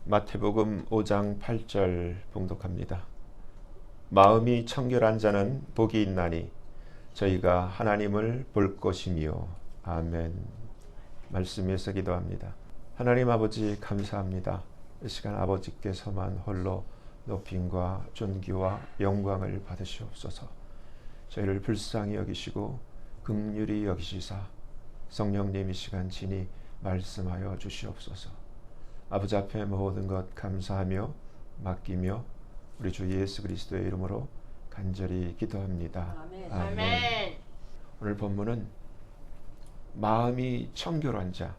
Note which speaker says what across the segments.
Speaker 1: 마태복음 5장 8절 봉독합니다. 마음이 청결한 자는 복이 있나니 저희가 하나님을 볼 것이며. 아멘. 말씀에서 기도합니다. 하나님 아버지 감사합니다. 이 시간 아버지께서만 홀로 높임과 존귀와 영광을 받으시옵소서. 저희를 불쌍히 여기시고 긍휼히 여기시사 성령님 이 시간 친히 말씀하여 주시옵소서. 아버지 앞에 모든 것 감사하며 맡기며 우리 주 예수 그리스도의 이름으로 간절히 기도합니다.
Speaker 2: 아멘.
Speaker 1: 아멘. 오늘 본문은 마음이 청결한 자,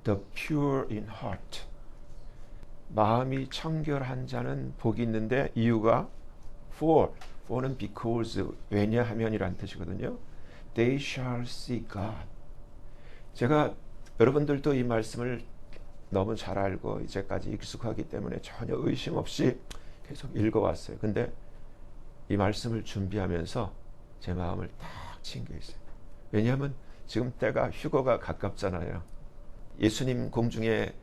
Speaker 1: the pure in heart. 마음이 청결한 자는 복이 있는데 이유가 for는 because, 왜냐하면이란 뜻이거든요. They shall see God. 제가 여러분들도 이 말씀을 너무 잘 알고 이제까지 익숙하기 때문에 전혀 의심 없이 계속 읽어왔어요. 근데 이 말씀을 준비하면서 제 마음을 딱 친 게 있어요. 왜냐하면 지금 때가 휴거가 가깝잖아요. 예수님 공중에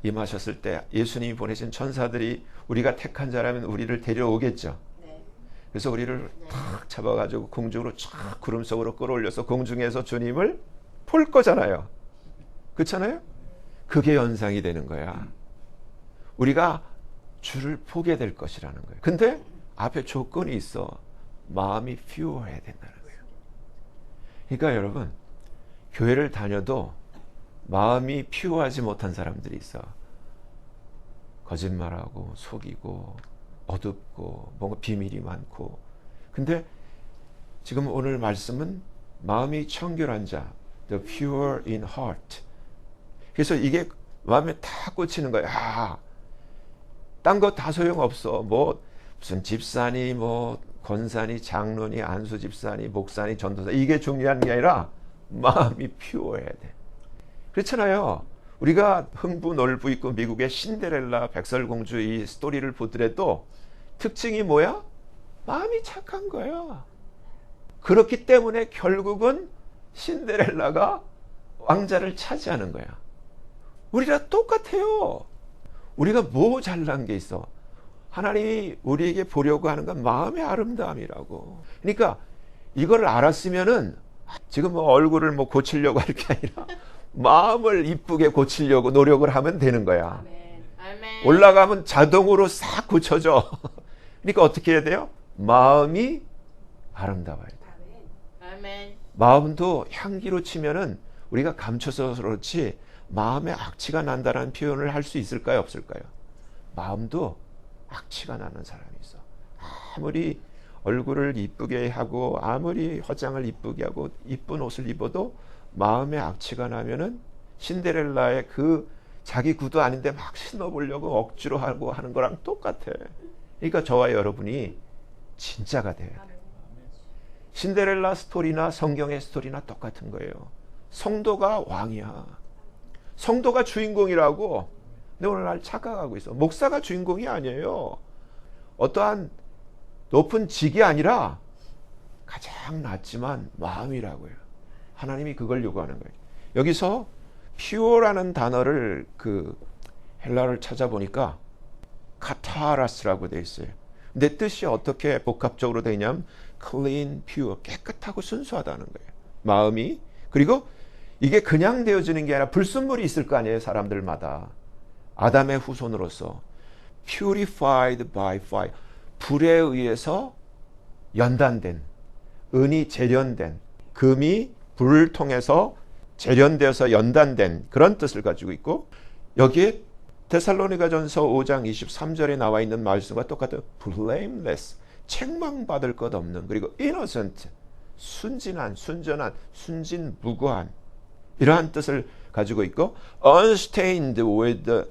Speaker 1: 임하셨을 때 예수님이 보내신 천사들이 우리가 택한 자라면 우리를 데려오겠죠.
Speaker 2: 네.
Speaker 1: 그래서 우리를 탁 잡아가지고 공중으로 쫙 구름 속으로 끌어올려서 공중에서 주님을 볼 거잖아요. 그렇잖아요? 그게 연상이 되는 거야. 우리가 주를 보게 될 것이라는 거예요. 근데 앞에 조건이 있어. 마음이 퓨어해야 된다는 거예요. 그러니까 여러분, 교회를 다녀도 마음이 퓨어하지 못한 사람들이 있어. 거짓말하고 속이고 어둡고 뭔가 비밀이 많고. 근데 지금 오늘 말씀은 마음이 청결한 자, the pure in heart. 그래서 이게 마음에 다 꽂히는 거야. 딴 거 다 소용없어. 뭐 무슨 집사니 뭐 권사니 장로니 안수 집사니 목사니 전도사, 이게 중요한 게 아니라 마음이 퓨어해야 돼. 그렇잖아요. 우리가 흥부 놀부 있고 미국의 신데렐라 백설공주 이 스토리를 보더라도 특징이 뭐야? 마음이 착한 거야. 그렇기 때문에 결국은 신데렐라가 왕자를 차지하는 거야. 우리랑 똑같아요. 우리가 뭐 잘난 게 있어? 하나님이 우리에게 보려고 하는 건 마음의 아름다움이라고. 그러니까 이걸 알았으면은 지금 뭐 얼굴을 뭐 고치려고 할 게 아니라 마음을 이쁘게 고치려고 노력을 하면 되는 거야.
Speaker 2: 아멘.
Speaker 1: 올라가면 자동으로 싹 고쳐져. 그러니까 어떻게 해야 돼요? 마음이 아름다워야 돼.
Speaker 2: 아멘.
Speaker 1: 마음도 향기로 치면은 우리가 감춰서 그렇지 마음에 악취가 난다는 표현을 할 수 있을까요? 없을까요? 마음도 악취가 나는 사람이 있어. 아무리 얼굴을 이쁘게 하고 아무리 화장을 이쁘게 하고 이쁜 옷을 입어도 마음에 악취가 나면은 신데렐라의 그 자기 구두 아닌데 막 신어보려고 억지로 하고 하는 거랑 똑같아. 그러니까 저와 여러분이 진짜가 돼야 돼. 신데렐라 스토리나 성경의 스토리나 똑같은 거예요. 성도가 왕이야. 성도가 주인공이라고. 근데 오늘날 착각하고 있어. 목사가 주인공이 아니에요. 어떠한 높은 직이 아니라 가장 낮지만 마음이라고요. 하나님이 그걸 요구하는 거예요. 여기서 퓨어라는 단어를 그 헬라어를 찾아보니까 카타라스라고 돼 있어요. 근데 뜻이 어떻게 복합적으로 되냐면 clean, pure, 깨끗하고 순수하다는 거예요. 마음이. 그리고 이게 그냥 되어지는 게 아니라 불순물이 있을 거 아니에요. 사람들마다. 아담의 후손으로서 purified by fire, 불에 의해서 연단된, 은이 재련된, 금이 불을 통해서 재련되어서 연단된 그런 뜻을 가지고 있고, 여기에 데살로니가전서 5장 23절에 나와 있는 말씀과 똑같아요. blameless, 책망받을 것 없는, 그리고 innocent, 순진한, 순전한, 순진무구한, 이러한 뜻을 가지고 있고, unstained with the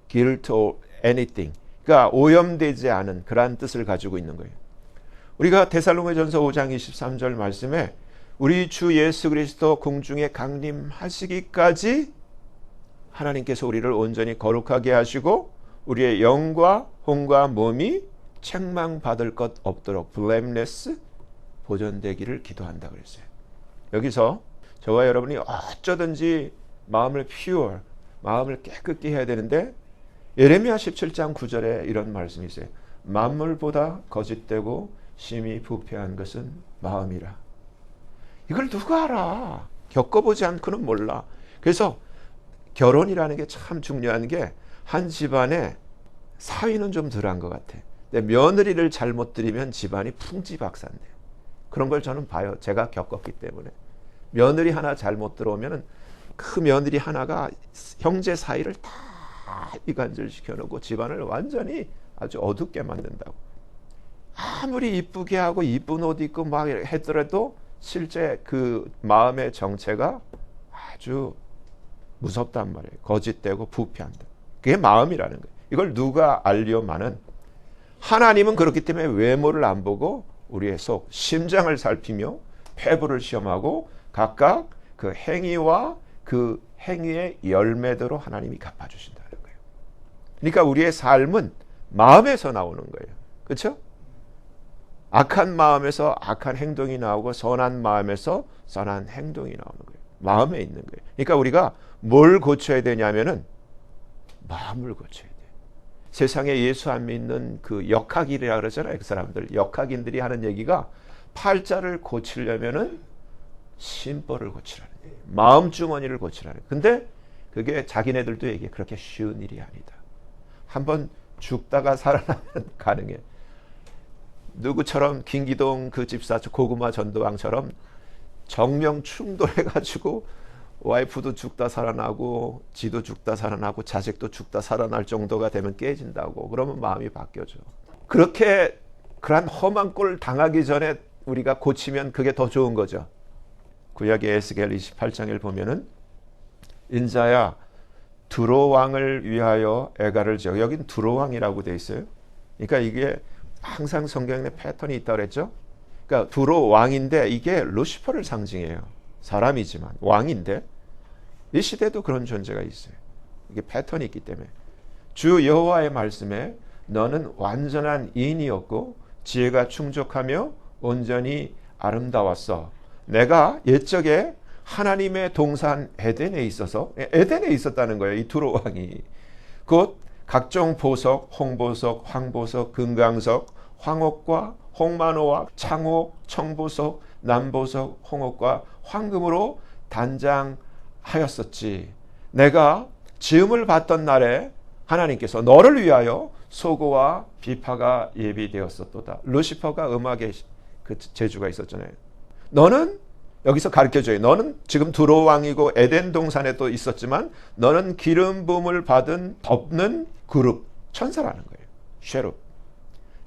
Speaker 1: guilt of anything, 그러니까 오염되지 않은 그러한 뜻을 가지고 있는 거예요. 우리가 데살로니가전서 5장 23절 말씀에 우리 주 예수 그리스도 공중에 강림하시기까지 하나님께서 우리를 온전히 거룩하게 하시고 우리의 영과 혼과 몸이 책망받을 것 없도록 blameless 보존되기를 기도한다 그랬어요. 여기서 저와 여러분이 어쩌든지 마음을 pure, 마음을 깨끗게 해야 되는데 예레미야 17장 9절에 이런 말씀이 있어요. 만물보다 거짓되고 심히 부패한 것은 마음이라. 이걸 누가 알아? 겪어보지 않고는 몰라. 그래서 결혼이라는 게 참 중요한 게 한 집안에 사위는 좀 덜한 것 같아. 근데 며느리를 잘못 들이면 집안이 풍지박산돼. 그런 걸 저는 봐요. 제가 겪었기 때문에. 며느리 하나 잘못 들어오면 그 며느리 하나가 형제 사이를 다 이간질 시켜놓고 집안을 완전히 아주 어둡게 만든다고. 아무리 이쁘게 하고 이쁜 옷 입고 막 했더라도 실제 그 마음의 정체가 아주 무섭단 말이에요. 거짓되고 부패한다. 그게 마음이라는 거예요. 이걸 누가 알려마는? 하나님은 그렇기 때문에 외모를 안 보고 우리의 속, 심장을 살피며 폐부를 시험하고 각각 그 행위와 그 행위의 열매대로 하나님이 갚아주신다는 거예요. 그러니까 우리의 삶은 마음에서 나오는 거예요. 그렇죠? 악한 마음에서 악한 행동이 나오고 선한 마음에서 선한 행동이 나오는 거예요. 마음에 있는 거예요. 그러니까 우리가 뭘 고쳐야 되냐면은 마음을 고쳐야 돼요. 세상에 예수 안 믿는 그 역학이라 그러잖아요. 그 사람들. 역학인들이 하는 얘기가 팔자를 고치려면은 심벌을 고치라는 거예요. 마음 주머니를 고치라는 거예요. 근데 그게 자기네들도 얘기해. 그렇게 쉬운 일이 아니다. 한번 죽다가 살아나면 가능해. 누구처럼 김기동 그 집사 고구마 전도왕처럼 정명 충돌해가지고 와이프도 죽다 살아나고 지도 죽다 살아나고 자식도 죽다 살아날 정도가 되면 깨진다고. 그러면 마음이 바뀌어져. 그렇게 그런 험한 꼴 당하기 전에 우리가 고치면 그게 더 좋은 거죠. 구약의 에스겔 28장을 보면은 인자야 두로 왕을 위하여 애가를 지어. 여긴 두로 왕이라고 돼 있어요. 그러니까 이게 항상 성경에 패턴이 있다고 그랬죠. 그러니까 두로 왕인데 이게 루시퍼를 상징해요. 사람이지만 왕인데 이 시대도 그런 존재가 있어요. 이게 패턴이 있기 때문에 주 여호와의 말씀에 너는 완전한 인이었고 지혜가 충족하며 온전히 아름다웠어. 내가 옛적에 하나님의 동산 에덴에 있었다는 거예요. 이 두로 왕이 곧 각종 보석, 홍보석, 황보석, 금강석, 황옥과 홍만호와 창옥, 청보석, 남보석, 홍옥과 황금으로 단장하였었지. 내가 지음을 받던 날에 하나님께서 너를 위하여 소고와 비파가 예비되었었도다. 루시퍼가 음악의 그 재주가 있었잖아요. 너는 여기서 가르쳐줘요. 너는 지금 두로 왕이고 에덴 동산에 또 있었지만 너는 기름 부음을 받은 덮는 그룹 천사라는 거예요. 쉐룹.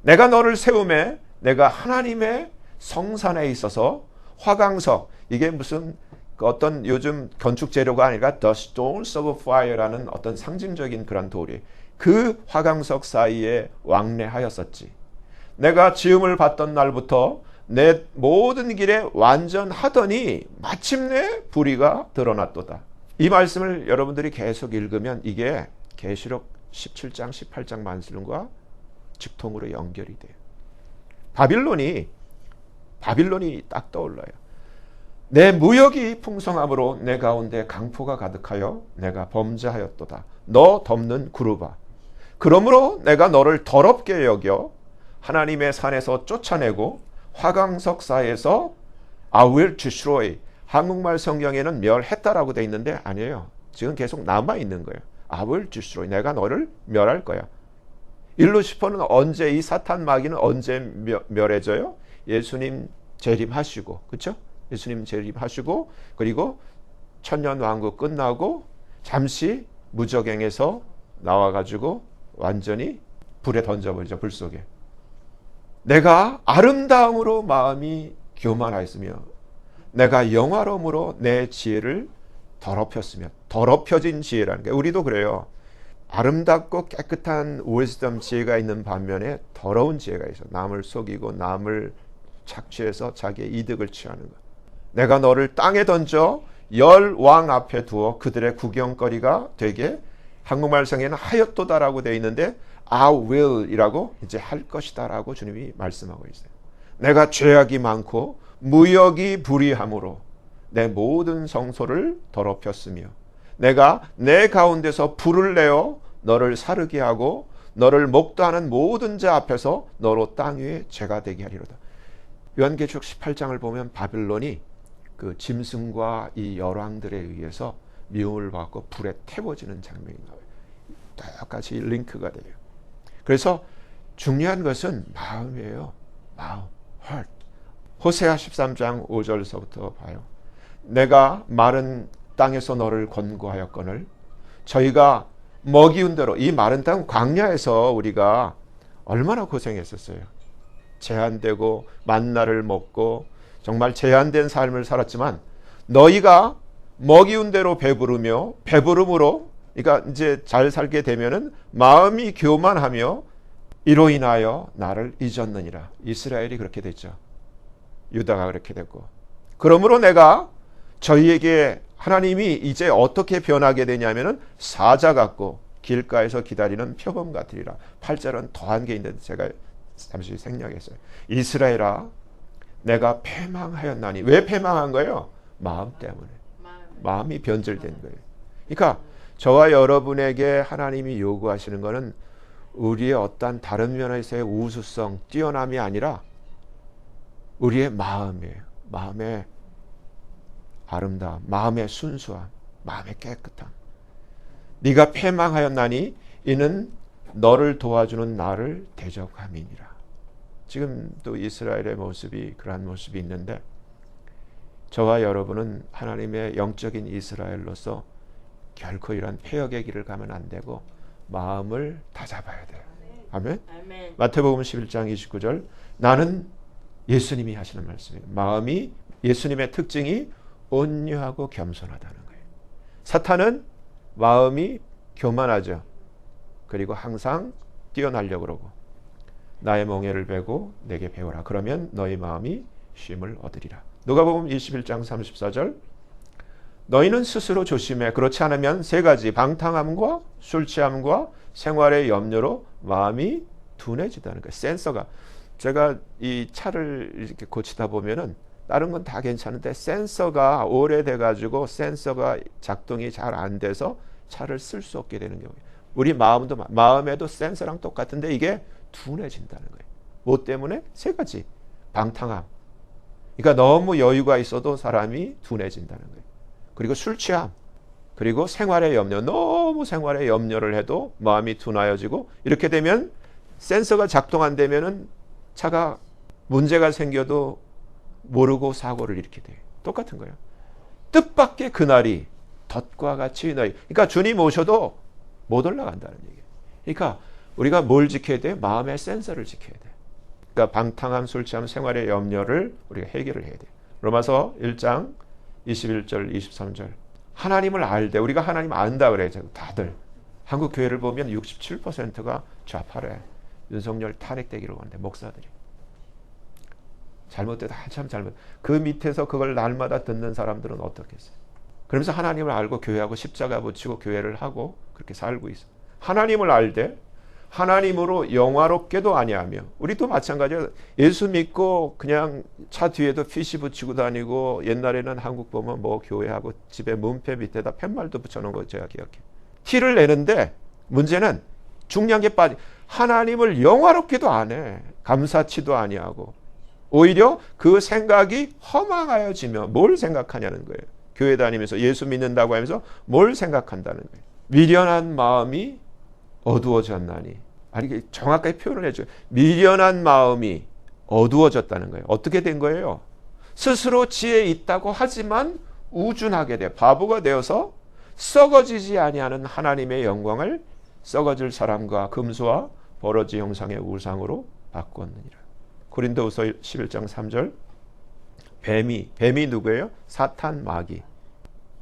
Speaker 1: 내가 너를 세움에 내가 하나님의 성산에 있어서 화강석, 이게 무슨 어떤 요즘 건축 재료가 아니라 The Stones of Fire라는 어떤 상징적인 그런 돌이 그 화강석 사이에 왕래하였었지. 내가 지음을 받던 날부터 내 모든 길에 완전하더니 마침내 불의가 드러났도다. 이 말씀을 여러분들이 계속 읽으면 이게 계시록 17장 18장 말씀과 직통으로 연결이 돼요. 바빌론이 딱 떠올라요. 내 무역이 풍성함으로 내 가운데 강포가 가득하여 내가 범죄하였도다. 너 덮는 구루바. 그러므로 내가 너를 더럽게 여겨 하나님의 산에서 쫓아내고 화강석 사이에서 I will destroy. 한국말 성경에는 멸했다라고 돼 있는데 아니에요. 지금 계속 남아있는 거예요. I will destroy. 내가 너를 멸할 거야. 일루시퍼는 언제, 이 사탄 마귀는 언제 멸해져요? 예수님 재림하시고, 그렇죠? 예수님 재림하시고 그리고 천년왕국 끝나고 잠시 무적행에서 나와가지고 완전히 불에 던져버리죠. 불 속에. 내가 아름다움으로 마음이 교만하였으며 내가 영화로움으로 내 지혜를 더럽혔으며, 더럽혀진 지혜라는 게 우리도 그래요. 아름답고 깨끗한 wisdom 지혜가 있는 반면에 더러운 지혜가 있어. 남을 속이고 남을 착취해서 자기의 이득을 취하는 것. 내가 너를 땅에 던져 열 왕 앞에 두어 그들의 구경거리가 되게, 한국말 성에는 하였도다라고 되어 있는데 I will 이라고 이제 할 것이다 라고 주님이 말씀하고 있어요. 내가 죄악이 많고 무역이 불의함으로 내 모든 성소를 더럽혔으며 내가 내 가운데서 불을 내어 너를 사르게 하고 너를 목도하는 모든 자 앞에서 너로 땅 위에 죄가 되게 하리로다. 요한계시록 18장을 보면 바빌론이 그 짐승과 이 열왕들에 의해서 미움을 받고 불에 태워지는 장면이 나와요. 똑같이 링크가 돼요. 그래서 중요한 것은 마음이에요. 마음, heart. 호세아 13장 5절서부터 봐요. 내가 마른 땅에서 너를 권고하였거늘 저희가 먹이운 대로, 이 마른 땅 광야에서 우리가 얼마나 고생했었어요. 제한되고 만나를 먹고 정말 제한된 삶을 살았지만 너희가 먹이운 대로 배부르며 배부름으로, 그러니까 이제 잘 살게 되면은 마음이 교만하며 이로 인하여 나를 잊었느니라. 이스라엘이 그렇게 됐죠. 유다가 그렇게 됐고, 그러므로 내가 저희에게 하나님이 이제 어떻게 변하게 되냐면은 사자 같고 길가에서 기다리는 표범 같으리라. 8절은 더한 게 있는데 제가 잠시 생략했어요. 이스라엘아, 내가 패망하였나니. 왜 패망한 거예요? 마음 때문에. 마음이 변질된 거예요. 그러니까 저와 여러분에게 하나님이 요구하시는 것은 우리의 어떤 다른 면에서의 우수성, 뛰어남이 아니라 우리의 마음이에요. 마음의 아름다움, 마음의 순수함, 마음의 깨끗함. 네가 패망하였나니 이는 너를 도와주는 나를 대적함이니라. 지금 또 이스라엘의 모습이 그러한 모습이 있는데 저와 여러분은 하나님의 영적인 이스라엘로서 결코 이런 폐역의 길을 가면 안 되고 마음을 다잡아야 돼요. 아멘.
Speaker 2: 아멘.
Speaker 1: 마태복음 11장 29절, 나는 예수님이 하시는 말씀이에요. 마음이, 예수님의 특징이 온유하고 겸손하다는 거예요. 사탄은 마음이 교만하죠. 그리고 항상 뛰어나려고 그러고 나의 멍에를 베고 내게 배우라. 그러면 너희 마음이 쉼을 얻으리라. 누가복음 21장 34절, 너희는 스스로 조심해. 그렇지 않으면 세 가지, 방탕함과 술 취함과 생활의 염려로 마음이 둔해지다는 거예요. 센서가, 제가 이 차를 이렇게 고치다 보면은 다른 건 다 괜찮은데 센서가 오래돼 가지고 센서가 작동이 잘 안 돼서 차를 쓸 수 없게 되는 경우예요. 우리 마음에도 센서랑 똑같은데 이게 둔해진다는 거예요. 뭐 때문에? 세 가지. 방탕함. 그러니까 너무 여유가 있어도 사람이 둔해진다는 거예요. 그리고 술 취함. 그리고 생활의 염려. 너무 생활의 염려를 해도 마음이 둔하여지고, 이렇게 되면 센서가 작동 안 되면은 차가 문제가 생겨도 모르고 사고를 일으키게 돼요. 똑같은 거예요. 뜻밖의 그날이 덫과 같이 너희. 그러니까 주님 오셔도 못 올라간다는 얘기예요. 그러니까 우리가 뭘 지켜야 돼요? 마음의 센서를 지켜야 돼요. 그러니까 방탕함, 술 취함, 생활의 염려를 우리가 해결을 해야 돼요. 로마서 1장 21절, 23절. 하나님을 알되, 우리가 하나님 안다 그래요. 다들. 한국 교회를 보면 67%가 좌파래. 윤석열 탄핵되기로 하는데 목사들이. 잘못돼도 한참 잘못. 그 밑에서 그걸 날마다 듣는 사람들은 어떻겠어요? 그러면서 하나님을 알고 교회하고 십자가 붙이고 교회를 하고 그렇게 살고 있어. 하나님을 알되 하나님으로 영화롭게도 아니하며, 우리도 마찬가지예요. 예수 믿고 그냥 차 뒤에도 피시 붙이고 다니고, 옛날에는 한국 보면 뭐 교회하고 집에 문패 밑에다 팻말도 붙여놓은 거 제가 기억해요. 티를 내는데 문제는 중요한 게 하나님을 영화롭게도 안 해. 감사치도 아니하고 오히려 그 생각이 허망하여지며, 뭘 생각하냐는 거예요. 교회 다니면서 예수 믿는다고 하면서 뭘 생각한다는 거예요. 미련한 마음이 어두워졌나니. 아니, 정확하게 표현을 해줘요. 미련한 마음이 어두워졌다는 거예요. 어떻게 된 거예요? 스스로 지혜 있다고 하지만 우준하게 돼. 바보가 되어서 썩어지지 아니하는 하나님의 영광을 썩어질 사람과 금수와 버러지 형상의 우상으로 바꾸었느니라. 고린도후서 11장 3절. 뱀이 누구예요? 사탄, 마귀,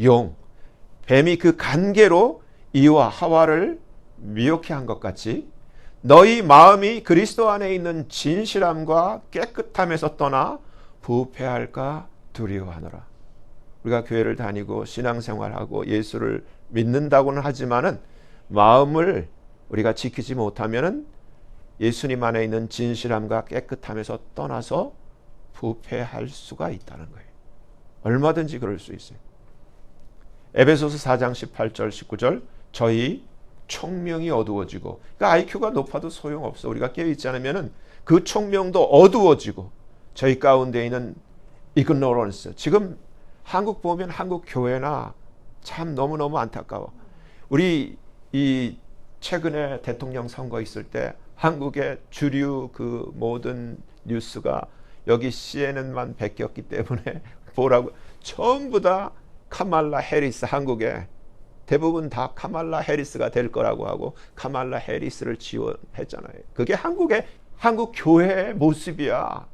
Speaker 1: 용. 뱀이 그 간계로 이와 하와를 미혹해 한 것 같이 너희 마음이 그리스도 안에 있는 진실함과 깨끗함에서 떠나 부패할까 두려워하노라. 우리가 교회를 다니고 신앙생활하고 예수를 믿는다고는 하지만은 마음을 우리가 지키지 못하면은 예수님 안에 있는 진실함과 깨끗함에서 떠나서 부패할 수가 있다는 거예요. 얼마든지 그럴 수 있어요. 에베소서 4장 18절 19절, 저희 총명이 어두워지고, 그러니까 IQ가 높아도 소용없어. 우리가 깨어있지 않으면 그 총명도 어두워지고, 저희 가운데 있는 ignorance. 지금 한국 보면 한국 교회나 참 너무너무 안타까워. 우리 이 최근에 대통령 선거 있을 때 한국의 주류 그 모든 뉴스가 여기 CNN만 베꼈기 때문에 보라고 전부 다 카말라 해리스, 한국에 대부분 다 카말라 해리스가 될 거라고 하고 카말라 해리스를 지원했잖아요. 그게 한국 교회의 모습이야.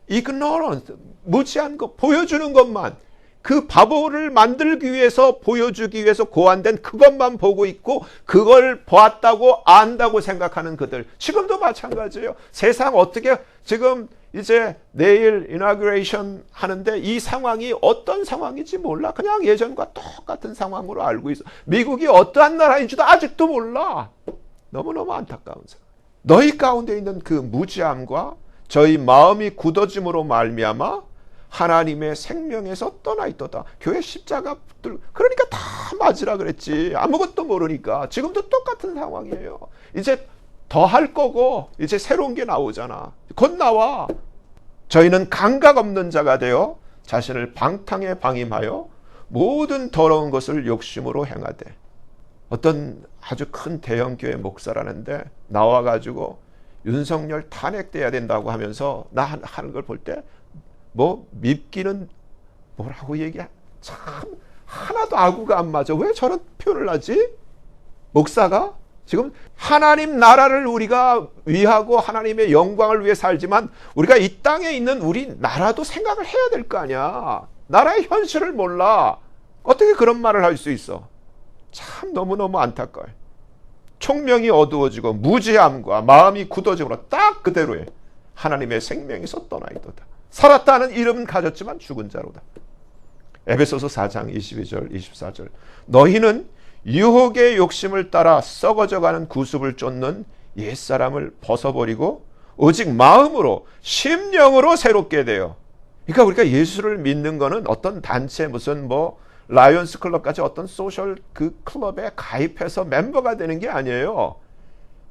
Speaker 1: ignorance, 무지한 거 보여주는 것만, 그 바보를 만들기 위해서, 보여주기 위해서 고안된 그것만 보고 있고, 그걸 보았다고 안다고 생각하는 그들. 지금도 마찬가지예요. 세상 어떻게, 지금 이제 내일 이너그레이션 하는데 이 상황이 어떤 상황인지 몰라. 그냥 예전과 똑같은 상황으로 알고 있어. 미국이 어떠한 나라인지도 아직도 몰라. 너무너무 안타까운 상황. 너희 가운데 있는 그 무지함과 저희 마음이 굳어짐으로 말미암아 하나님의 생명에서 떠나 있도다. 교회 십자가 그러니까 다 맞으라 그랬지. 아무것도 모르니까. 지금도 똑같은 상황이에요. 이제 더 할 거고 이제 새로운 게 나오잖아. 곧 나와. 저희는 감각 없는 자가 되어 자신을 방탕에 방임하여 모든 더러운 것을 욕심으로 행하되. 어떤 아주 큰 대형교회 목사라는데 나와가지고 윤석열 탄핵돼야 된다고 하면서 나 하는 걸 볼 때 뭐 밉기는 뭐라고 얘기해. 참 하나도 아구가 안 맞아. 왜 저런 표현을 하지? 목사가 지금 하나님 나라를 우리가 위하고 하나님의 영광을 위해 살지만 우리가 이 땅에 있는 우리 나라도 생각을 해야 될 거 아니야. 나라의 현실을 몰라. 어떻게 그런 말을 할 수 있어? 참 너무너무 안타까워요. 총명이 어두워지고 무지함과 마음이 굳어짐으로 딱 그대로에 하나님의 생명에서 떠나이도다. 살았다는 이름은 가졌지만 죽은 자로다. 에베소서 4장 22절 24절. 너희는 유혹의 욕심을 따라 썩어져가는 구습을 쫓는 옛사람을 벗어버리고 오직 마음으로 심령으로 새롭게 되어. 그러니까 우리가 예수를 믿는 거는 어떤 단체 무슨 뭐 라이온스 클럽까지 어떤 소셜 그 클럽에 가입해서 멤버가 되는 게 아니에요.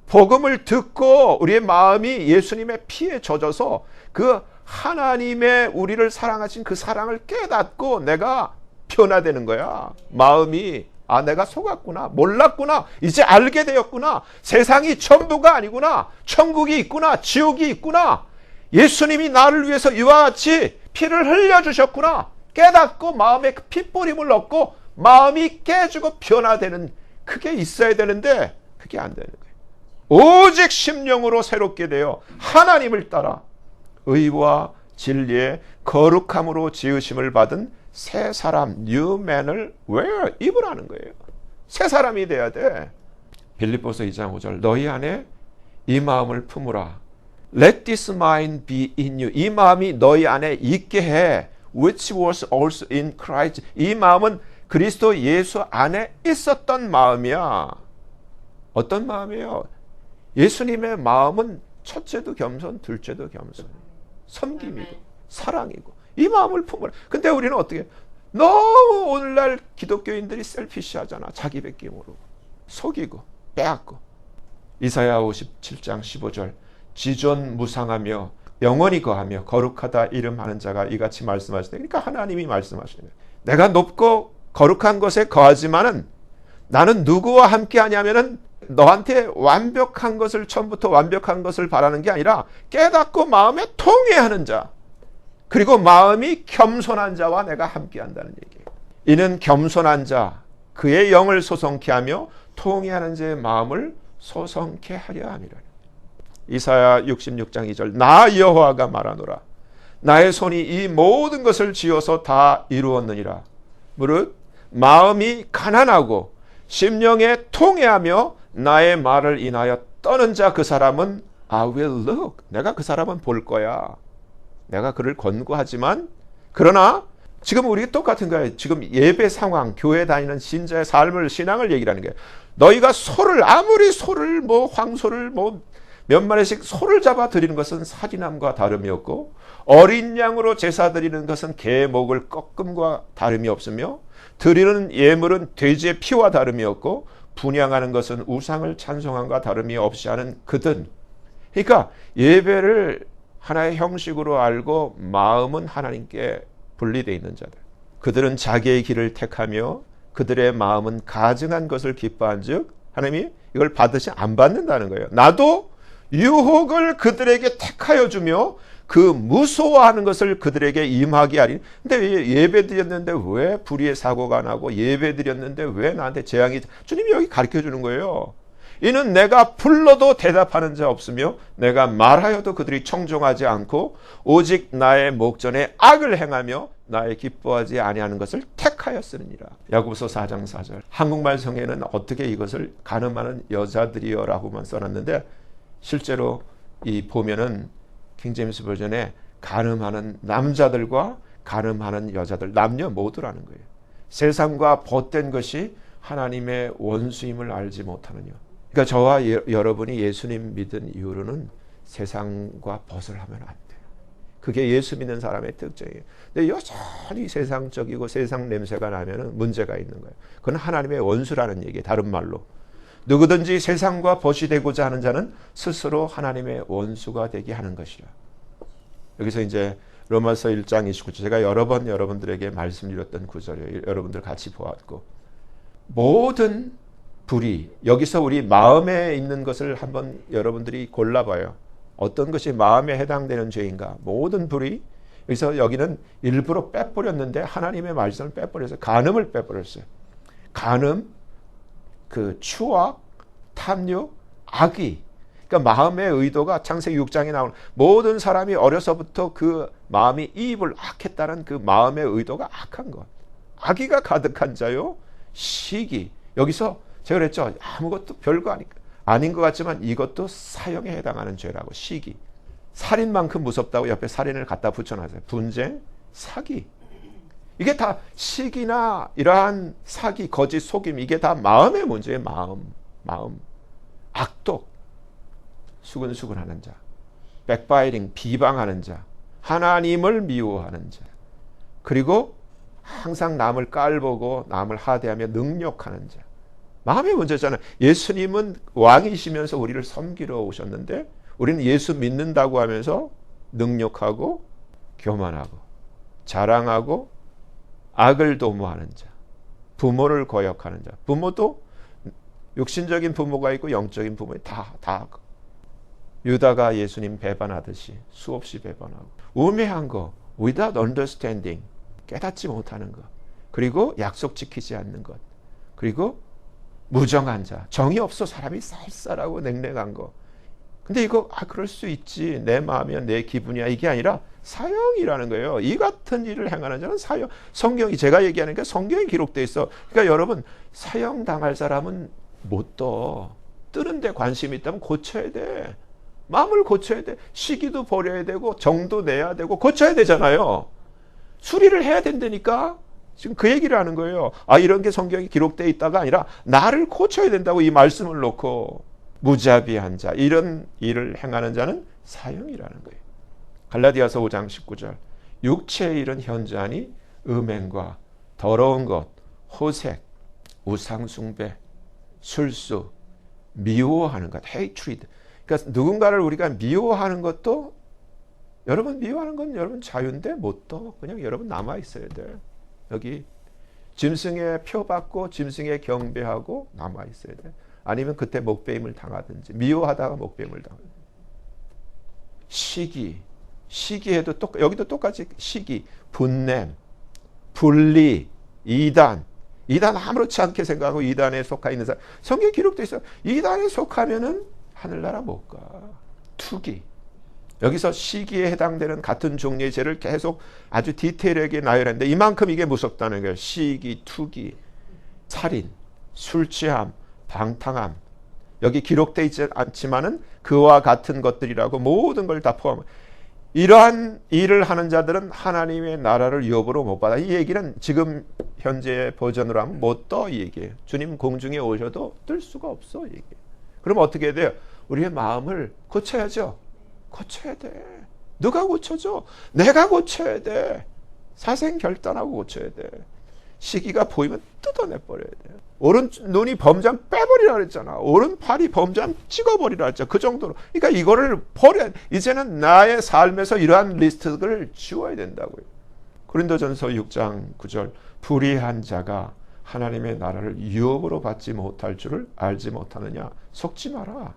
Speaker 1: 복음을 듣고 우리의 마음이 예수님의 피에 젖어서 그 하나님의 우리를 사랑하신 그 사랑을 깨닫고 내가 변화되는 거야. 마음이 내가 속았구나. 몰랐구나. 이제 알게 되었구나. 세상이 전부가 아니구나. 천국이 있구나. 지옥이 있구나. 예수님이 나를 위해서 이와 같이 피를 흘려주셨구나. 깨닫고 마음에 그 핏뿌림을 얻고 마음이 깨지고 변화되는 그게 있어야 되는데 그게 안 되는 거예요. 오직 심령으로 새롭게 되어 하나님을 따라 의와 진리의 거룩함으로 지으심을 받은 새 사람 뉴맨을 입으라는 거예요. 새 사람이 돼야 돼. 빌립보서 2장 5절 너희 안에 이 마음을 품으라. Let this mind be in you. 이 마음이 너희 안에 있게 해. Which was also in Christ. 이 마음은 그리스도 예수 안에 있었던 마음이야. 어떤 마음이에요? 예수님의 마음은 첫째도 겸손, 둘째도 겸손. 섬김이고 사랑이고 이 마음을 품으라. 근데 우리는 어떻게 너무 오늘날 기독교인들이 셀피시하잖아. 자기 뵙기 모르고 속이고 빼앗고. 이사야 57장 15절 지존무상하며 영원히 거하며 거룩하다 이름하는 자가 이같이 말씀하시되. 그러니까 하나님이 말씀하시는 거예요. 내가 높고 거룩한 것에 거하지만은 나는 누구와 함께 하냐면은 너한테 완벽한 것을 처음부터 완벽한 것을 바라는 게 아니라 깨닫고 마음에 통회하는 자 그리고 마음이 겸손한 자와 내가 함께 한다는 얘기예요. 이는 겸손한 자 그의 영을 소성케 하며 통회하는 자의 마음을 소성케 하려 함이라. 이사야 66장 2절 나 여호와가 말하노라. 나의 손이 이 모든 것을 지어서 다 이루었느니라. 무릇 마음이 가난하고 심령에 통회하며 나의 말을 인하여 떠는 자 그 사람은 I will look. 내가 그 사람은 볼 거야. 내가 그를 권고하지만 그러나 지금 우리가 똑같은 거예요. 지금 예배 상황, 교회 다니는 신자의 삶을 신앙을 얘기하는 거예요. 너희가 소를 아무리 소를 뭐 황소를 뭐 몇 마리씩 소를 잡아 드리는 것은 살인함과 다름이 없고 어린 양으로 제사 드리는 것은 개 목을 꺾음과 다름이 없으며 드리는 예물은 돼지의 피와 다름이 없고 분향하는 것은 우상을 찬송함과 다름이 없이 하는 그들. 그러니까 예배를 하나의 형식으로 알고 마음은 하나님께 분리되어 있는 자들. 그들은 자기의 길을 택하며 그들의 마음은 가증한 것을 기뻐한 즉 하나님이 이걸 받으시 안 받는다는 거예요. 나도 유혹을 그들에게 택하여 주며 그 무서워하는 것을 그들에게 임하게 하리. 근데 예배 드렸는데 왜 불의의 사고가 나고 예배 드렸는데 왜 나한테 재앙이. 주님이 여기 가르쳐 주는 거예요. 이는 내가 불러도 대답하는 자 없으며 내가 말하여도 그들이 청종하지 않고 오직 나의 목전에 악을 행하며 나의 기뻐하지 아니하는 것을 택하였으니라. 야고보서 4장 4절. 한국말 성에는 어떻게 이것을 가늠하는 여자들이여라고만 써놨는데 실제로 이 보면은 킹제임스 버전에 가늠하는 남자들과 가늠하는 여자들, 남녀 모두라는 거예요. 세상과 벗된 것이 하나님의 원수임을 알지 못하느냐. 그러니까 저와 여러분이 예수님 믿은 이후로는 세상과 벗을 하면 안 돼요. 그게 예수 믿는 사람의 특징이에요. 근데 여전히 세상적이고 세상 냄새가 나면 문제가 있는 거예요. 그건 하나님의 원수라는 얘기예요. 다른 말로. 누구든지 세상과 벗이 되고자 하는 자는 스스로 하나님의 원수가 되게 하는 것이라. 여기서 이제 로마서 1장 29절 제가 여러 번 여러분들에게 말씀드렸던 구절이에요. 여러분들 같이 보았고 모든 불의 여기서 우리 마음에 있는 것을 한번 여러분들이 골라봐요. 어떤 것이 마음에 해당되는 죄인가. 모든 불의 여기서 여기는 일부러 빼버렸는데 하나님의 말씀을 빼버려서 간음을 빼버렸어요. 간음 그 추악, 탐욕, 악의. 그러니까 마음의 의도가 창세기 6장에 나오는 모든 사람이 어려서부터 그 마음이 이입을 악했다는 그 마음의 의도가 악한 것. 악의가 가득한 자요. 시기. 여기서 제가 그랬죠. 아무것도 별거 아닌 것 같지만 이것도 사형에 해당하는 죄라고. 시기. 살인만큼 무섭다고 옆에 살인을 갖다 붙여놨어요. 분쟁, 사기. 이게 다 시기나 이러한 사기, 거짓, 속임 이게 다 마음의 문제예요. 마음. 악독, 수근수근하는 자, 백바이링, 비방하는 자, 하나님을 미워하는 자, 그리고 항상 남을 깔보고 남을 하대하며 능욕하는 자. 마음의 문제잖아요. 예수님은 왕이시면서 우리를 섬기러 오셨는데 우리는 예수 믿는다고 하면서 능욕하고 교만하고 자랑하고 악을 도모하는 자, 부모를 거역하는 자. 부모도 육신적인 부모가 있고 영적인 부모 다 유다가 예수님 배반하듯이 수없이 배반하고 우매한 거, without understanding, 깨닫지 못하는 것, 그리고 약속 지키지 않는 것, 그리고 무정한 자, 정이 없어 사람이 쌀쌀하고 냉랭한 거. 근데 이거 그럴 수 있지, 내 마음이야 내 기분이야, 이게 아니라 사형이라는 거예요. 이 같은 일을 행하는 자는 사형. 성경이 제가 얘기하니까 성경에 기록되어 있어. 그러니까 여러분 사형 당할 사람은 못 떠. 뜨는데 관심이 있다면 고쳐야 돼. 마음을 고쳐야 돼. 시기도 버려야 되고 정도 내야 되고 고쳐야 되잖아요. 수리를 해야 된다니까. 지금 그 얘기를 하는 거예요. 이런 게 성경에 기록되어 있다가 아니라 나를 고쳐야 된다고 이 말씀을 놓고. 무자비한 자, 이런 일을 행하는 자는 사형이라는 거예요. 갈라디아서 5장 19절. 육체의 일은 현저하니 음행과 더러운 것, 호색, 우상숭배, 술수, 미워하는 것, hatred. 그러니까 누군가를 우리가 미워하는 것도, 여러분 미워하는 건 여러분 자유인데 못 떠. 그냥 여러분 남아 있어야 돼. 여기 짐승의 표 받고 짐승의 경배하고 남아 있어야 돼. 아니면 그때 목배임을 당하든지, 미워하다가 목배임을 당하든지. 시기에도 여기도 똑같이 시기, 분냄, 분리, 이단 아무렇지 않게 생각하고 이단에 속하 있는 사람. 성경에 기록되어 있어요. 이단에 속하면은 하늘나라 못 가. 투기. 여기서 시기에 해당되는 같은 종류의 죄를 계속 아주 디테일하게 나열했는데 이만큼 이게 무섭다는 거예요. 시기, 투기, 살인, 술 취함, 방탕함. 여기 기록되어 있지 않지만은 그와 같은 것들이라고 모든 걸 다 포함해요. 이러한 일을 하는 자들은 하나님의 나라를 유업으로 못 받아. 이 얘기는 지금 현재 버전으로 하면 못 떠, 이 얘기예요. 주님 공중에 오셔도 뜰 수가 없어, 이 얘기예요. 그럼 어떻게 해야 돼요? 우리의 마음을 고쳐야죠. 고쳐야 돼. 누가 고쳐줘? 내가 고쳐야 돼. 사생결단하고 고쳐야 돼. 시기가 보이면 뜯어내버려야 돼. 오른 눈이 범죄하면 빼버리라 그랬잖아. 오른팔이 범죄하면 찍어버리라 그랬잖아. 그 정도로. 그러니까 이거를 버려. 이제는 나의 삶에서 이러한 리스트를 지워야 된다고요. 고린도전서 6장 9절 불의한 자가 하나님의 나라를 유업으로 받지 못할 줄을 알지 못하느냐. 속지 마라.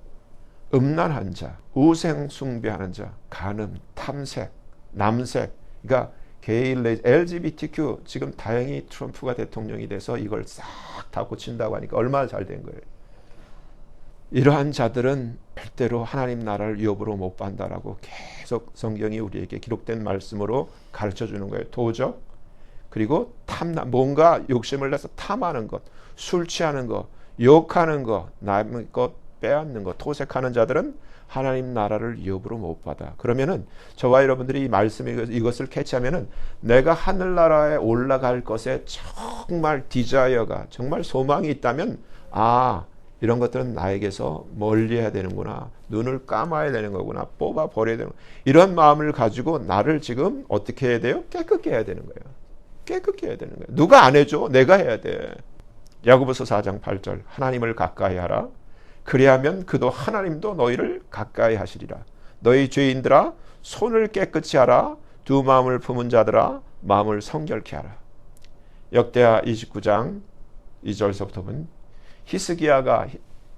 Speaker 1: 음란한 자, 우생 숭배하는 자, 간음, 탐색, 남색. 그러니까 게이, LGBTQ 지금 다행히 트럼프가 대통령이 돼서 이걸 싹 다 고친다고 하니까 얼마나 잘 된 거예요. 이러한 자들은 절대로 하나님 나라를 유업으로 못 받는다라고 계속 성경이 우리에게 기록된 말씀으로 가르쳐 주는 거예요. 도적, 그리고 탐남, 뭔가 욕심을 내서 탐하는 것, 술 취하는 것, 욕하는 것, 남의 것 빼앗는 것, 토색하는 자들은 하나님 나라를 유업으로 못 받아. 그러면은 저와 여러분들이 이 말씀 이것을 캐치하면은 내가 하늘나라에 올라갈 것에 정말 디자이어가 정말 소망이 있다면 이런 것들은 나에게서 멀리 해야 되는구나. 눈을 감아야 되는 거구나. 뽑아 버려야 되는 거구나. 이런 마음을 가지고 나를 지금 어떻게 해야 돼요? 깨끗게 해야 되는 거예요. 깨끗게 해야 되는 거예요. 누가 안 해줘? 내가 해야 돼. 야고보서 4장 8절 하나님을 가까이 하라. 그리하면 그도 하나님도 너희를 가까이 하시리라. 너희 죄인들아 손을 깨끗이 하라. 두 마음을 품은 자들아 마음을 성결케 하라. 역대하 29장 2절서부터 보면 히스기야가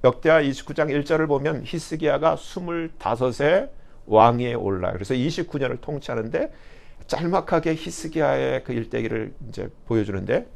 Speaker 1: 역대하 29장 1절을 보면 히스기야가 25세 왕위에 올라요. 그래서 29년을 통치하는데 짤막하게 히스기야의 그 일대기를 이제 보여주는데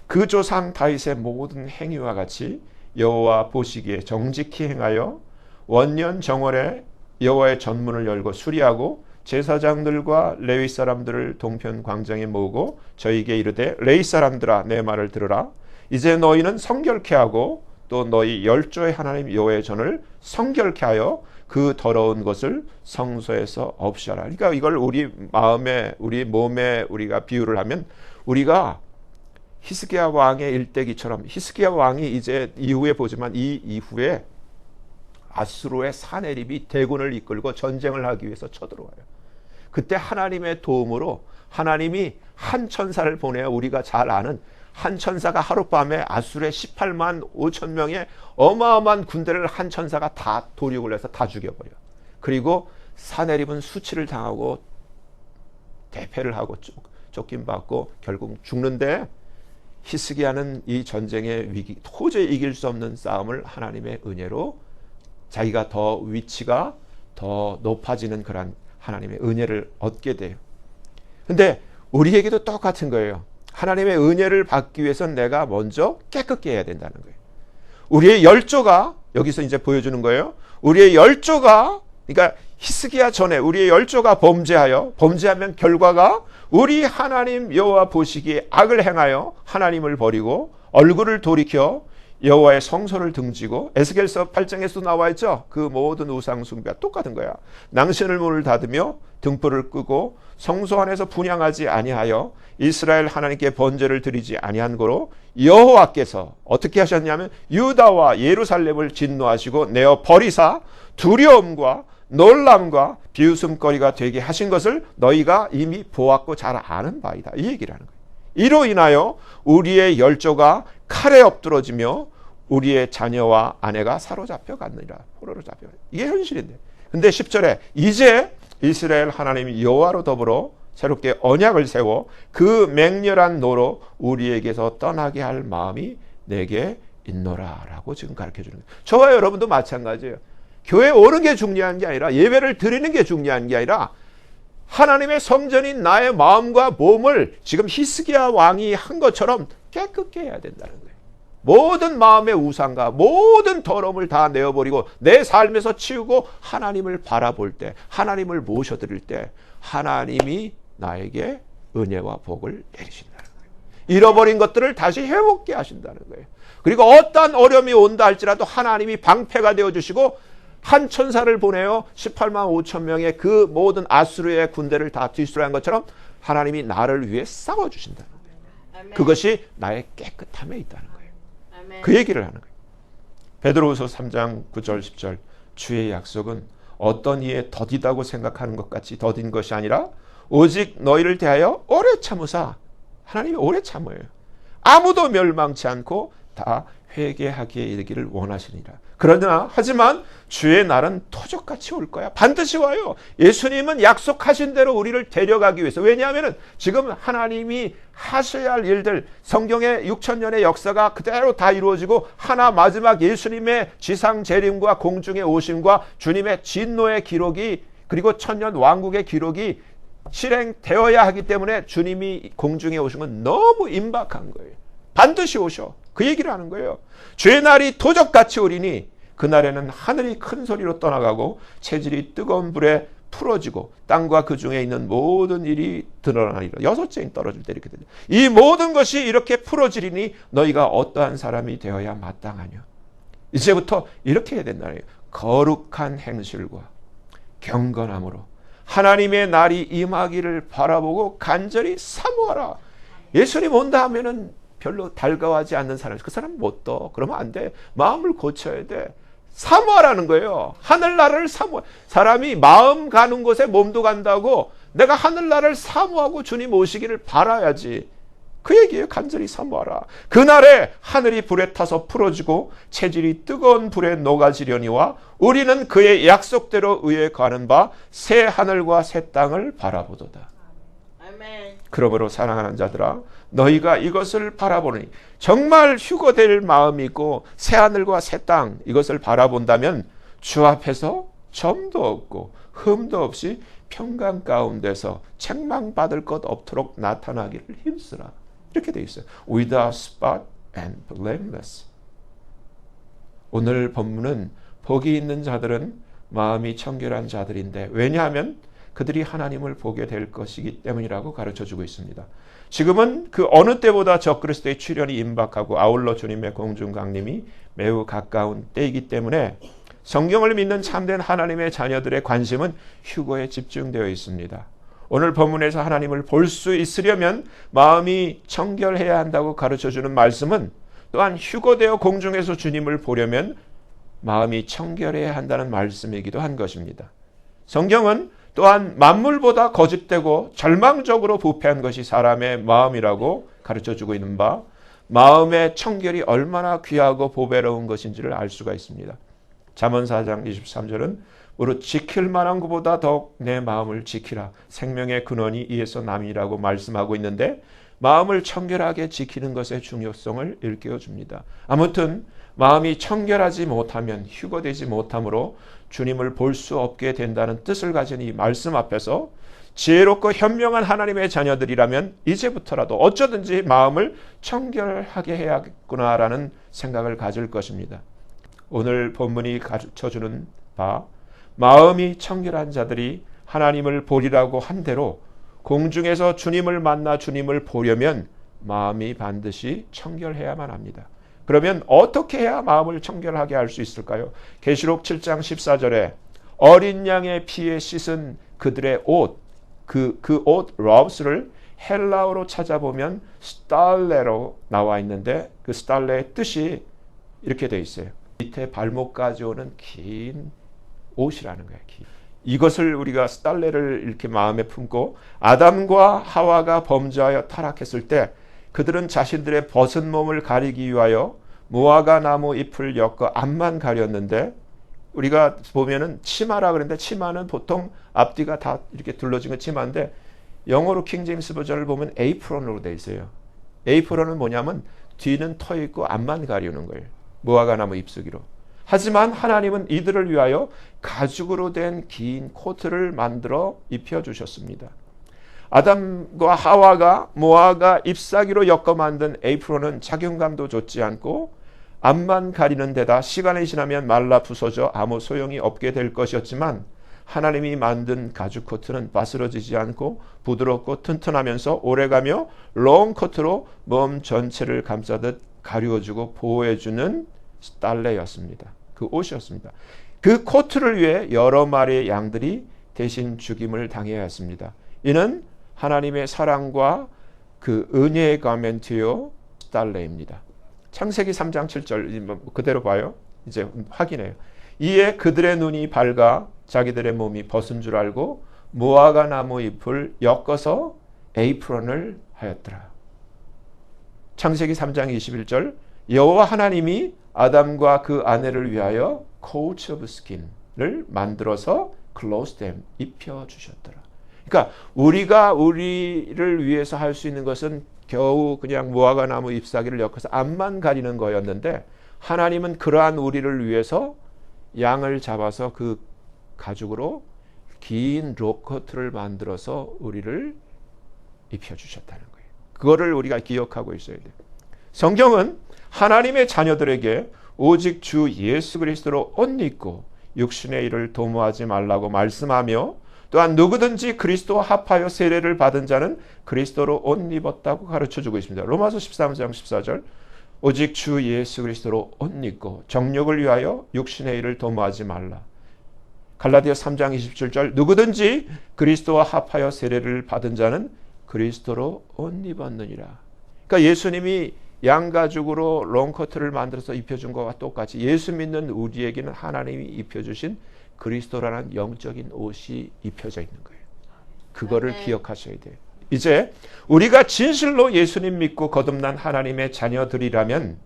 Speaker 1: 그 조상 다윗의 모든 행위와 같이 여호와 보시기에 정직히 행하여 원년 정월에 여호와의 전문을 열고 수리하고 제사장들과 레위 사람들을 동편 광장에 모으고 저희에게 이르되 레위 사람들아 내 말을 들으라. 이제 너희는 성결케 하고 또 너희 열조의 하나님 여호와의 전을 성결케 하여 그 더러운 것을 성소에서 없이 하라. 그러니까 이걸 우리 마음에 우리 몸에 우리가 비유를 하면 우리가 히스기야 왕의 일대기처럼 히스기야 왕이 이제 이후에 보지만 이 이후에 아수르의 사내립이 대군을 이끌고 전쟁을 하기 위해서 쳐들어와요. 그때 하나님의 도움으로 하나님이 한 천사를 보내어 우리가 잘 아는 한 천사가 하룻밤에 아수르의 18만 5천 명의 어마어마한 군대를 한 천사가 다 도륙을 해서 다 죽여버려. 그리고 사내립은 수치를 당하고 대패를 하고 쫓김받고 결국 죽는데 히스기야는 이 전쟁의 위기, 도저히 이길 수 없는 싸움을 하나님의 은혜로 자기가 더 위치가 더 높아지는 그런 하나님의 은혜를 얻게 돼요. 근데 우리에게도 똑같은 거예요. 하나님의 은혜를 받기 위해서는 내가 먼저 깨끗게 해야 된다는 거예요. 우리의 열조가 여기서 이제 보여주는 거예요. 우리의 열조가 그러니까 히스기야 전에 우리의 열조가 범죄하면 결과가 우리 하나님 여호와 보시기에 악을 행하여 하나님을 버리고 얼굴을 돌이켜 여호와의 성소를 등지고 에스겔서 8장에서도 나와 있죠. 그 모든 우상 숭배가 똑같은 거야. 낭신을 문을 닫으며 등불을 끄고 성소 안에서 분향하지 아니하여 이스라엘 하나님께 번제를 드리지 아니한 거로 여호와께서 어떻게 하셨냐면 유다와 예루살렘을 진노하시고 내어 버리사 두려움과 놀람과 비웃음거리가 되게 하신 것을 너희가 이미 보았고 잘 아는 바이다. 이 얘기를 하는 거예요. 이로 인하여 우리의 열조가 칼에 엎드러지며 우리의 자녀와 아내가 사로잡혀 갔느니라. 포로로 잡혀. 이게 현실인데. 근데 10절에 이제 이스라엘 하나님 여호와로 더불어 새롭게 언약을 세워 그 맹렬한 노로 우리에게서 떠나게 할 마음이 내게 있노라 라고 지금 가르쳐 주는 거예요. 저와 여러분도 마찬가지예요. 교회에 오는 게 중요한 게 아니라 예배를 드리는 게 중요한 게 아니라 하나님의 성전인 나의 마음과 몸을 지금 히스기야 왕이 한 것처럼 깨끗게 해야 된다는 거예요. 모든 마음의 우상과 모든 더러움을 다 내어버리고 내 삶에서 치우고 하나님을 바라볼 때 하나님을 모셔드릴 때 하나님이 나에게 은혜와 복을 내리신다는 거예요. 잃어버린 것들을 다시 회복게 하신다는 거예요. 그리고 어떠한 어려움이 온다 할지라도 하나님이 방패가 되어주시고 한 천사를 보내어 18만 5천 명의 그 모든 아수르의 군대를 다 뒤수라한 것처럼 하나님이 나를 위해 싸워주신다는 거예요. 그것이 나의 깨끗함에 있다는 거예요. 그 얘기를 하는 거예요. 베드로후서 3장 9절 10절 주의 약속은 어떤 이에 더디다고 생각하는 것 같이 더딘 것이 아니라 오직 너희를 대하여 오래 참으사 하나님이 오래 참어요. 아무도 멸망치 않고 다 회개하게 이르기를 원하시니라. 그러나 하지만 주의 날은 토적같이 올 거야. 반드시 와요. 예수님은 약속하신 대로 우리를 데려가기 위해서. 왜냐하면 지금 하나님이 하셔야 할 일들, 성경의 6,000년의 역사가 그대로 다 이루어지고 하나 마지막 예수님의 지상 재림과 공중의 오심과 주님의 진노의 기록이 그리고 천년 왕국의 기록이 실행되어야 하기 때문에 주님이 공중에 오신 건 너무 임박한 거예요. 반드시 오셔. 그 얘기를 하는 거예요. 주의 날이 도적같이 오리니 그날에는 하늘이 큰 소리로 떠나가고 체질이 뜨거운 불에 풀어지고 땅과 그 중에 있는 모든 일이 드러나리라. 6째인 떨어질 때 이렇게 되죠. 이 모든 것이 이렇게 풀어지리니 너희가 어떠한 사람이 되어야 마땅하냐. 이제부터 이렇게 해야 된다는 거예요. 거룩한 행실과 경건함으로 하나님의 날이 임하기를 바라보고 간절히 사모하라. 예수님 온다 하면은 별로 달가워하지 않는 사람, 그 사람 못 떠. 그러면 안 돼. 마음을 고쳐야 돼. 사모하라는 거예요. 하늘나라를 사모. 사람이 마음 가는 곳에 몸도 간다고 내가 하늘나라를 사모하고 주님 오시기를 바라야지. 그 얘기예요. 간절히 사모하라. 그날에 하늘이 불에 타서 풀어지고 체질이 뜨거운 불에 녹아지려니와 우리는 그의 약속대로 의에 가는 바 새 하늘과 새 땅을 바라보도다.
Speaker 2: 아멘.
Speaker 1: 그러므로 사랑하는 자들아 너희가 이것을 바라보니 정말 휴거될 마음이고 새하늘과 새 땅 이것을 바라본다면 주 앞에서 점도 없고 흠도 없이 평강 가운데서 책망받을 것 없도록 나타나기를 힘쓰라. 이렇게 되어 있어요. Without spot and blameless. 오늘 본문은 복이 있는 자들은 마음이 청결한 자들인데 왜냐하면 그들이 하나님을 보게 될 것이기 때문이라고 가르쳐주고 있습니다. 지금은 그 어느 때보다 적그리스도의 출현이 임박하고 아울러 주님의 공중 강림이 매우 가까운 때이기 때문에 성경을 믿는 참된 하나님의 자녀들의 관심은 휴거에 집중되어 있습니다. 오늘 본문에서 하나님을 볼 수 있으려면 마음이 청결해야 한다고 가르쳐주는 말씀은 또한 휴거되어 공중에서 주님을 보려면 마음이 청결해야 한다는 말씀이기도 한 것입니다. 성경은 또한 만물보다 거짓되고 절망적으로 부패한 것이 사람의 마음이라고 가르쳐주고 있는 바 마음의 청결이 얼마나 귀하고 보배로운 것인지를 알 수가 있습니다. 잠언 4장 23절은 무릇 지킬 만한 것보다 더욱 내 마음을 지키라. 생명의 근원이 이에서 남이라고 말씀하고 있는데 마음을 청결하게 지키는 것의 중요성을 일깨워 줍니다. 아무튼 마음이 청결하지 못하면 휴거되지 못하므로 주님을 볼 수 없게 된다는 뜻을 가진 이 말씀 앞에서 지혜롭고 현명한 하나님의 자녀들이라면 이제부터라도 어쩌든지 마음을 청결하게 해야겠구나라는 생각을 가질 것입니다. 오늘 본문이 가르쳐주는 바 마음이 청결한 자들이 하나님을 보리라고 한 대로 공중에서 주님을 만나 주님을 보려면 마음이 반드시 청결해야만 합니다. 그러면 어떻게 해야 마음을 청결하게 할 수 있을까요? 계시록 7장 14절에 어린 양의 피에 씻은 그들의 옷, 그 옷 robes를 헬라어로 찾아보면 스탈레로 나와 있는데 그 스탈레의 뜻이 이렇게 되어 있어요. 밑에 발목까지 오는 긴 옷이라는 거예요. 이것을 우리가 스탈레를 이렇게 마음에 품고 아담과 하와가 범죄하여 타락했을 때 그들은 자신들의 벗은 몸을 가리기 위하여 무화과 나무 잎을 엮어 앞만 가렸는데 우리가 보면은 치마라 그러는데 치마는 보통 앞뒤가 다 이렇게 둘러진 건 치마인데 영어로 킹제임스 버전을 보면 에이프론으로 되어 있어요. 에이프론은 뭐냐면 뒤는 터 있고 앞만 가리는 거예요. 무화과 나무 잎쓰기로. 하지만 하나님은 이들을 위하여 가죽으로 된 긴 코트를 만들어 입혀주셨습니다. 아담과 하와가 무화과 잎사귀로 엮어 만든 에이프론은 착용감도 좋지 않고 앞만 가리는 데다 시간이 지나면 말라 부서져 아무 소용이 없게 될 것이었지만 하나님이 만든 가죽 코트는 바스러지지 않고 부드럽고 튼튼하면서 오래가며 롱코트로 몸 전체를 감싸듯 가려주고 보호해주는 스탈레였습니다. 그 옷이었습니다. 그 코트를 위해 여러 마리의 양들이 대신 죽임을 당해야 했습니다. 이는 하나님의 사랑과 그 은혜의 가멘트요 스탈레입니다. 창세기 3장 7절 그대로 봐요. 이제 확인해요. 이에 그들의 눈이 밝아 자기들의 몸이 벗은 줄 알고 무화과 나무 잎을 엮어서 에이프론을 하였더라. 창세기 3장 21절 여호와 하나님이 아담과 그 아내를 위하여 coat of skin을 만들어서 clothe them, 입혀주셨더라. 그러니까 우리가 우리를 위해서 할 수 있는 것은 겨우 그냥 무화과 나무 잎사귀를 엮어서 앞만 가리는 거였는데 하나님은 그러한 우리를 위해서 양을 잡아서 그 가죽으로 긴 롱코트를 만들어서 우리를 입혀주셨다는 거예요. 그거를 우리가 기억하고 있어야 돼요. 성경은 하나님의 자녀들에게 오직 주 예수 그리스도로 옷 입고 육신의 일을 도모하지 말라고 말씀하며 또한 누구든지 그리스도와 합하여 세례를 받은 자는 그리스도로 옷 입었다고 가르쳐주고 있습니다. 로마서 13장 14절 오직 주 예수 그리스도로 옷 입고 정욕을 위하여 육신의 일을 도모하지 말라. 갈라디아 3장 27절 누구든지 그리스도와 합하여 세례를 받은 자는 그리스도로 옷 입었느니라. 그러니까 예수님이 양가죽으로 롱커트를 만들어서 입혀준 것과 똑같이 예수 믿는 우리에게는 하나님이 입혀주신 그리스도라는 영적인 옷이 입혀져 있는 거예요. 그거를 기억하셔야 돼요. 이제 우리가 진실로 예수님 믿고 거듭난 하나님의 자녀들이라면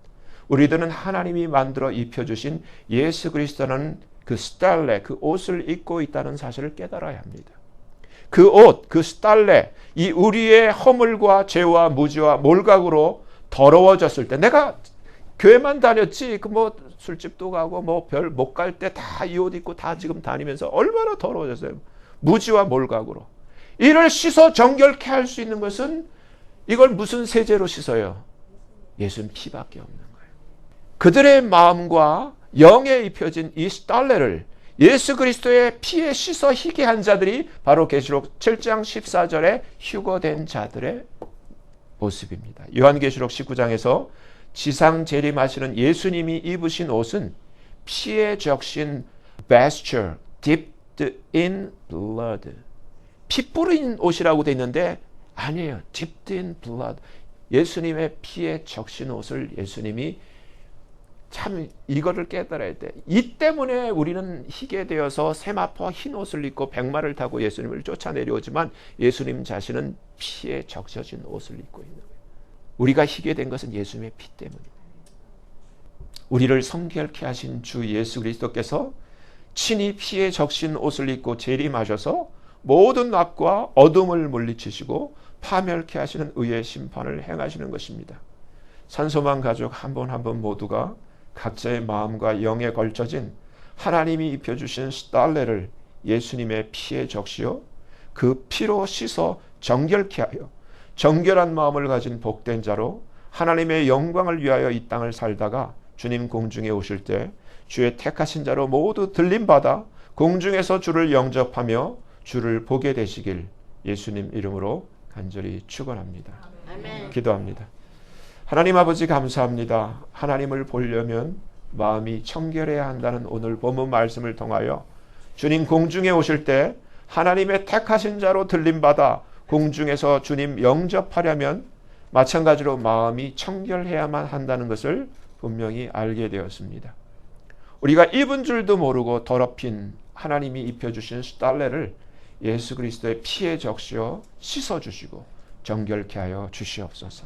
Speaker 1: 우리들은 하나님이 만들어 입혀주신 예수 그리스도라는 그 스탈레, 그 옷을 입고 있다는 사실을 깨달아야 합니다. 그 옷, 그 스탈레, 이 우리의 허물과 죄와 무지와 몰각으로 더러워졌을 때 내가 교회만 다녔지 그 뭐 술집도 가고 뭐 별 못 갈 때 다 이 옷 입고 다 지금 다니면서 얼마나 더러워졌어요. 무지와 몰각으로. 이를 씻어 정결케 할 수 있는 것은 이걸 무슨 세제로 씻어요? 예수님 피밖에 없는 거예요. 그들의 마음과 영에 입혀진 이 스탈레를 예수 그리스도의 피에 씻어 희게 한 자들이 바로 계시록 7장 14절에 휴거된 자들의 모습입니다. 요한계시록 19장에서 지상 재림하시는 예수님이 입으신 옷은 피에 적신 vesture dipped in blood. 피 뿌린 옷이라고 돼 있는데 아니에요. dipped in blood. 예수님의 피에 적신 옷을 예수님이 참 이거를 깨달아야 돼. 이 때문에 우리는 희게 되어서 세마포와 흰 옷을 입고 백마를 타고 예수님을 쫓아 내려오지만 예수님 자신은 피에 적셔진 옷을 입고 있는 거예요. 우리가 희게 된 것은 예수님의 피 때문입니다. 우리를 성결케 하신 주 예수 그리스도께서 친히 피에 적신 옷을 입고 재림하셔서 모든 악과 어둠을 물리치시고 파멸케 하시는 의의 심판을 행하시는 것입니다. 산소만 가족 한 분 한 분 모두가 각자의 마음과 영에 걸쳐진 하나님이 입혀주신 스탈레를 예수님의 피에 적시어 그 피로 씻어 정결케 하여 정결한 마음을 가진 복된 자로 하나님의 영광을 위하여 이 땅을 살다가 주님 공중에 오실 때 주의 택하신 자로 모두 들림받아 공중에서 주를 영접하며 주를 보게 되시길 예수님 이름으로 간절히 축원합니다.
Speaker 2: 아멘.
Speaker 1: 기도합니다. 하나님 아버지 감사합니다. 하나님을 보려면 마음이 청결해야 한다는 오늘 본문 말씀을 통하여 주님 공중에 오실 때 하나님의 택하신 자로 들림받아 공중에서 주님 영접하려면 마찬가지로 마음이 청결해야만 한다는 것을 분명히 알게 되었습니다. 우리가 입은 줄도 모르고 더럽힌 하나님이 입혀주신 스탈레를 예수 그리스도의 피에 적시어 씻어주시고 정결케 하여 주시옵소서.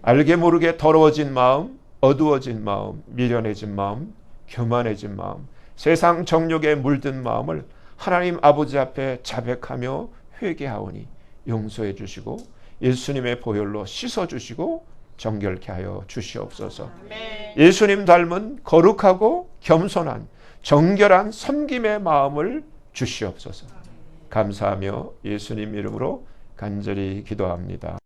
Speaker 1: 알게 모르게 더러워진 마음, 어두워진 마음, 미련해진 마음, 교만해진 마음, 세상 정욕에 물든 마음을 하나님 아버지 앞에 자백하며 회개하오니 용서해 주시고 예수님의 보혈로 씻어 주시고 정결케 하여 주시옵소서. 예수님 닮은 거룩하고 겸손한 정결한 섬김의 마음을 주시옵소서. 감사하며 예수님 이름으로 간절히 기도합니다.